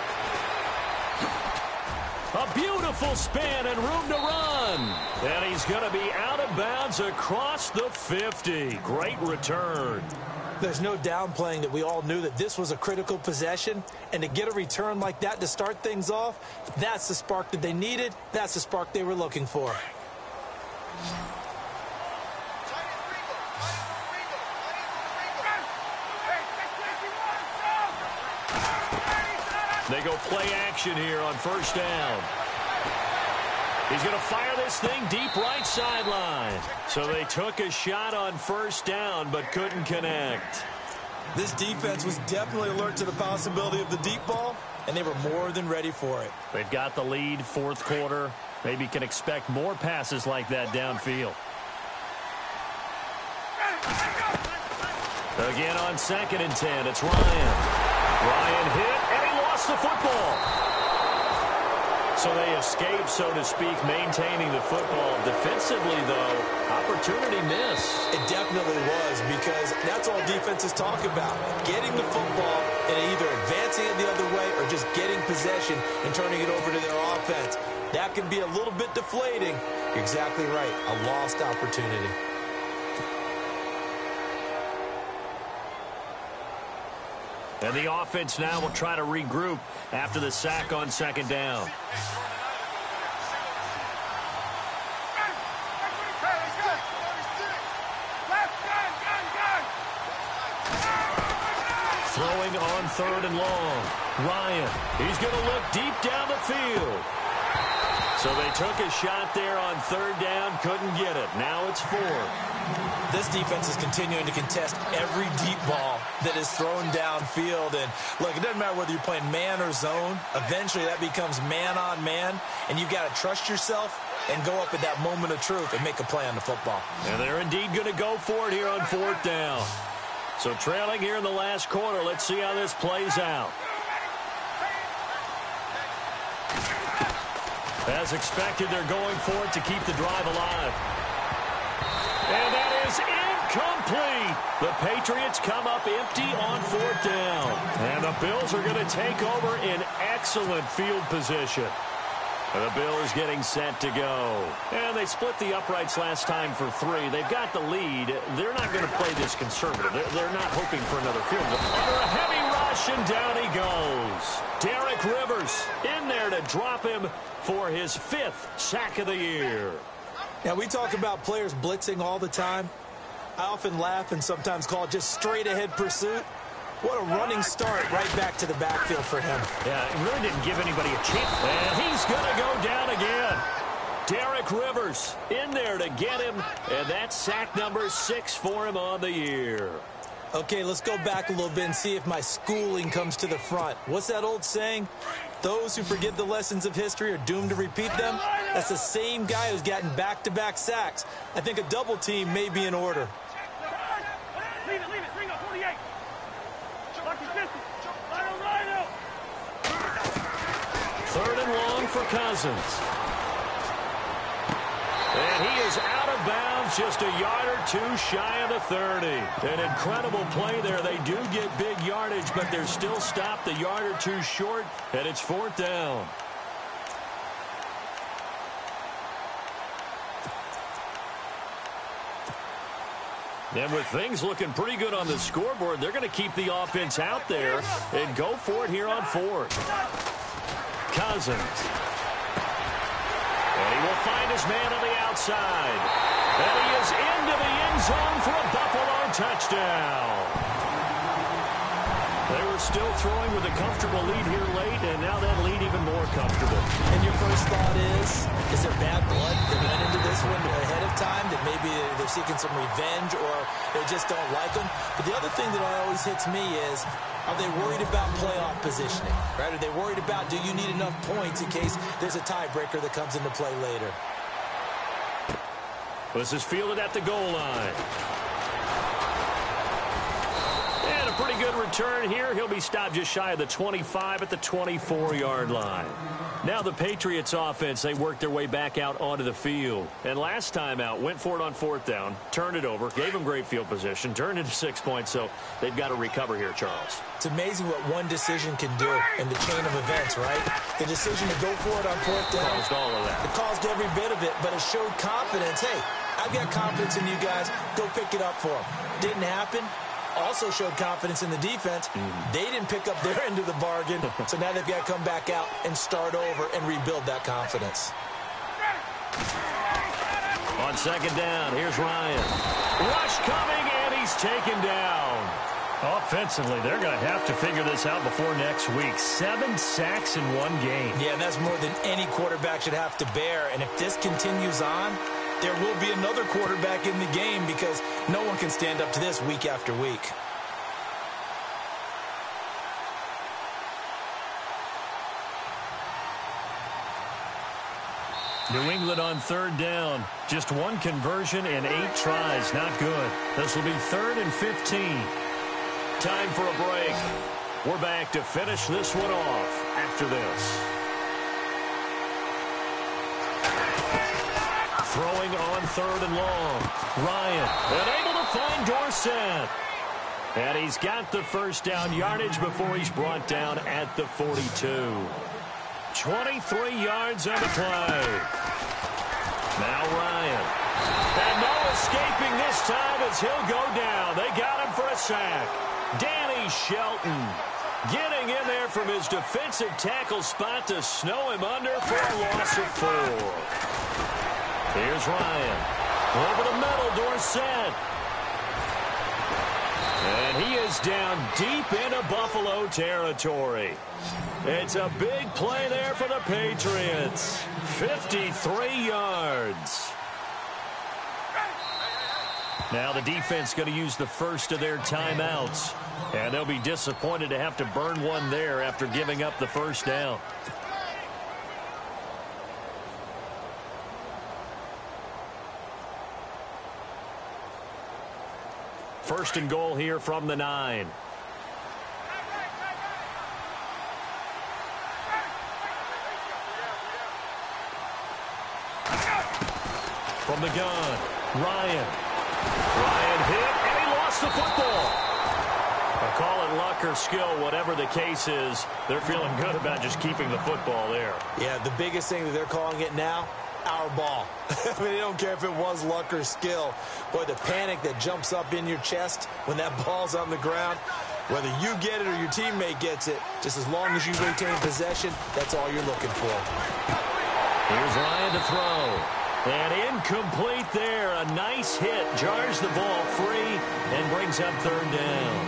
A beautiful spin and room to run. And he's going to be out of bounds across the 50. Great return. There's no downplaying that we all knew that this was a critical possession, and to get a return like that to start things off, that's the spark that they needed. That's the spark they were looking for. They go play action here on first down. He's going to fire this thing deep right sideline. So they took a shot on first down but couldn't connect. This defense was definitely alert to the possibility of the deep ball, and they were more than ready for it. They've got the lead, 4th quarter. Maybe can expect more passes like that downfield. Again on 2nd and 10, it's Ryan. Ryan hit, and he lost the football. So they escape, so to speak, maintaining the football. Defensively, though, opportunity miss. It definitely was, because that's all defenses talk about. Getting the football and either advancing it the other way or just getting possession and turning it over to their offense. That can be a little bit deflating. You're exactly right. A lost opportunity. And the offense now will try to regroup after the sack on 2nd down. Throwing on 3rd and long. Ryan, he's going to look deep down the field. So they took a shot there on 3rd down, couldn't get it. Now it's 4. This defense is continuing to contest every deep ball that is thrown downfield. And, look, it doesn't matter whether you're playing man or zone. Eventually that becomes man-on-man, and you've got to trust yourself and go up at that moment of truth and make a play on the football. And they're indeed going to go for it here on 4th down. So trailing here in the last quarter, let's see how this plays out. As expected, they're going for it to keep the drive alive. And that is incomplete. The Patriots come up empty on 4th down. And the Bills are going to take over in excellent field position. And the Bills getting set to go. And they split the uprights last time for 3. They've got the lead. They're not going to play this conservative. They're not hoping for another field goal. Under a heavy rush, and down he goes. Derek Rivers in there to drop him for his 5th sack of the year. Now, we talk about players blitzing all the time. I often laugh and sometimes call it just straight-ahead pursuit. What a running start right back to the backfield for him. Yeah, it really didn't give anybody a chance. And he's going to go down again. Derek Rivers in there to get him. And that's sack number 6 for him on the year. Okay, let's go back a little bit and see if my schooling comes to the front. What's that old saying? Those who forget the lessons of history are doomed to repeat them. That's the same guy who's gotten back-to-back sacks. I think a double team may be in order. Leave it. Bring up 48. Lucky 50. Rhino. 3rd and long for Cousins. And he is out of bounds, just a yard or 2 shy of the 30. An incredible play there. They do get big yardage, but they're still stopped a yard or 2 short, and it's 4th down. And with things looking pretty good on the scoreboard, they're going to keep the offense out there and go for it here on 4th. Cousins. And he will find his man on the outside. And he is into the end zone for a Buffalo touchdown. They were still throwing with a comfortable lead here late, and now that lead even more comfortable. And your first thought is there bad blood that went into this one ahead of time, that maybe they're seeking some revenge or they just don't like them? But the other thing that always hits me is, are they worried about playoff positioning? Right? Are they worried about, do you need enough points in case there's a tiebreaker that comes into play later? This is fielded at the goal line. And a pretty good return here. He'll be stopped just shy of the 25 at the 24-yard line. Now the Patriots offense, they worked their way back out onto the field. And last time out, went for it on 4th down, turned it over, gave them great field position, turned into 6 points, so they've got to recover here, Charles. It's amazing what one decision can do in the chain of events, right? The decision to go for it on 4th down. Caused all of that. It caused every bit of it, but it showed confidence. Hey, I've got confidence in you guys. Go pick it up for them. Didn't happen. Also showed confidence in the defense. They didn't pick up their end of the bargain, so now they've got to come back out and start over and rebuild that confidence. On 2nd down, here's Ryan. Rush coming, and he's taken down. Offensively, they're going to have to figure this out before next week. 7 sacks in 1 game. Yeah, and that's more than any quarterback should have to bear. And if this continues on, there will be another quarterback in the game because no one can stand up to this week after week. New England on third down. Just one conversion in 8 tries. Not good. This will be 3rd and 15. Time for a break. We're back to finish this one off after this. Throwing on 3rd and long. Ryan, unable to find Dorsett. And he's got the first down yardage before he's brought down at the 42. 23 yards on the play. Now Ryan. And no escaping this time as he'll go down. They got him for a sack. Danny Shelton getting in there from his defensive tackle spot to snow him under for a loss of 4. Here's Ryan. Over the middle, Dorsett. And he is down deep into Buffalo territory. It's a big play there for the Patriots. 53 yards. Now the defense going to use the first of their timeouts. And they'll be disappointed to have to burn one there after giving up the first down. First and goal here from the 9. From the gun, Ryan. Ryan hit, and he lost the football. I call it luck or skill, whatever the case is. They're feeling good about just keeping the football there. Yeah, the biggest thing that they're calling it now, our ball. I mean, they don't care if it was luck or skill. Boy, the panic that jumps up in your chest when that ball's on the ground, whether you get it or your teammate gets it, just as long as you retain possession, that's all you're looking for. Here's Ryan to throw. And incomplete there. A nice hit. Jars the ball free and brings up 3rd down.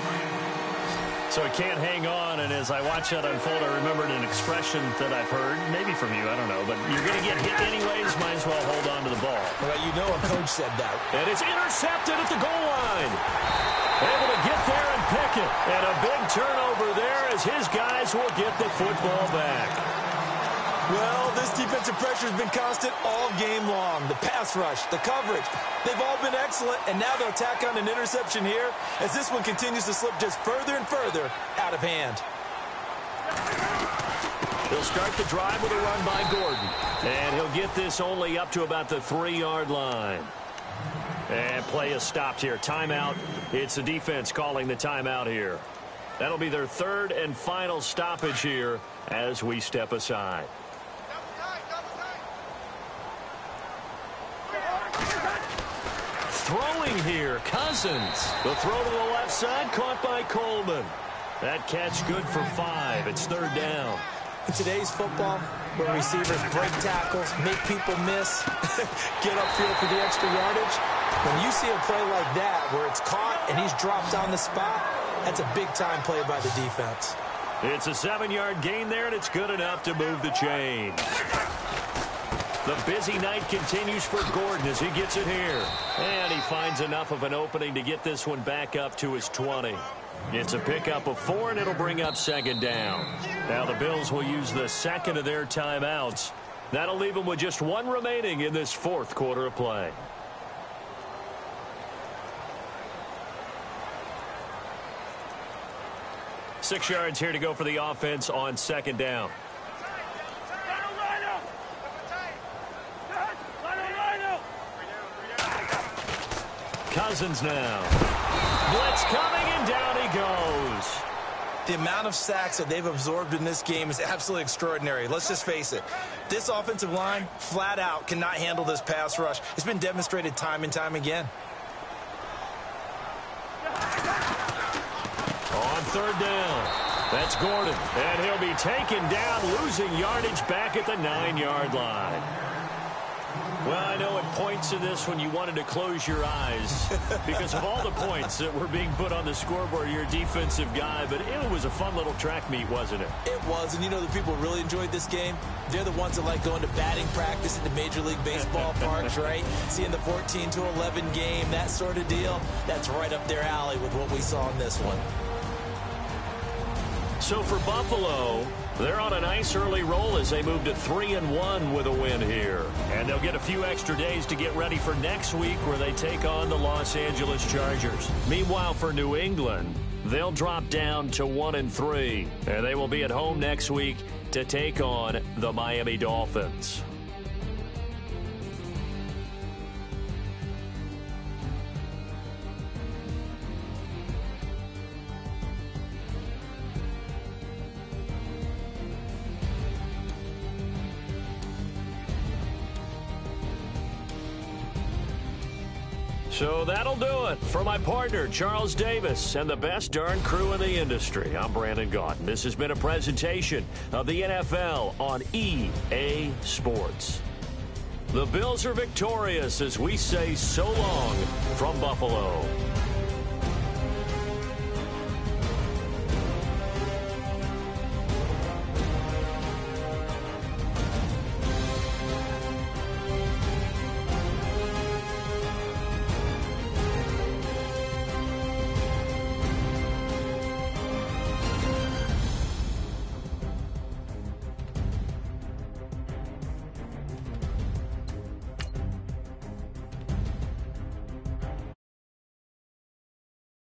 So he can't hang on, and as I watch that unfold, I remembered an expression that I've heard, maybe from you, I don't know, but you're going to get hit anyways, might as well hold on to the ball. Well, you know a coach said that. And it's intercepted at the goal line. Able to get there and pick it. And a big turnover there as his guys will get the football back. Well, this defensive pressure has been constant all game long. The pass rush, the coverage, they've all been excellent, and now they'll tack on an interception here as this one continues to slip just further and further out of hand. He'll start the drive with a run by Gordon, and he'll get this only up to about the 3-yard line. And play is stopped here. Timeout. It's the defense calling the timeout here. That'll be their 3rd and final stoppage here as we step aside. Throwing here, Cousins. The throw to the left side, caught by Coleman. That catch good for 5. It's 3rd down. In today's football, where receivers break tackles, make people miss, get upfield for the extra yardage, when you see a play like that where it's caught and he's dropped on the spot, that's a big-time play by the defense. It's a 7-yard gain there, and it's good enough to move the chain. The busy night continues for Gordon as he gets it here. And he finds enough of an opening to get this one back up to his 20. It's a pickup of 4, and it'll bring up 2nd down. Now the Bills will use the 2nd of their timeouts. That'll leave them with just 1 remaining in this 4th quarter of play. Six yards here to go for the offense on 2nd down. Cousins now. Blitz coming, and down he goes. The amount of sacks that they've absorbed in this game is absolutely extraordinary. Let's just face it. This offensive line, flat out, cannot handle this pass rush. It's been demonstrated time and time again. On 3rd down. That's Gordon. And he'll be taken down, losing yardage back at the 9-yard line. Well, I know it points to this when you wanted to close your eyes because of all the points that were being put on the scoreboard. You're a defensive guy, but it was a fun little track meet, wasn't it? It was, and you know the people really enjoyed this game? They're the ones that like going to batting practice at the Major League Baseball parks, right? Seeing the 14-11 game, that sort of deal. That's right up their alley with what we saw in this one. So for Buffalo, They're on a nice early roll as they move to 3-1 with a win here. And they'll get a few extra days to get ready for next week where they take on the Los Angeles Chargers. Meanwhile, for New England, they'll drop down to 1-3. And they will be at home next week to take on the Miami Dolphins. So that'll do it. For my partner, Charles Davis, and the best darn crew in the industry, I'm Brandon Gaudin. This has been a presentation of the NFL on EA Sports. The Bills are victorious as we say so long from Buffalo.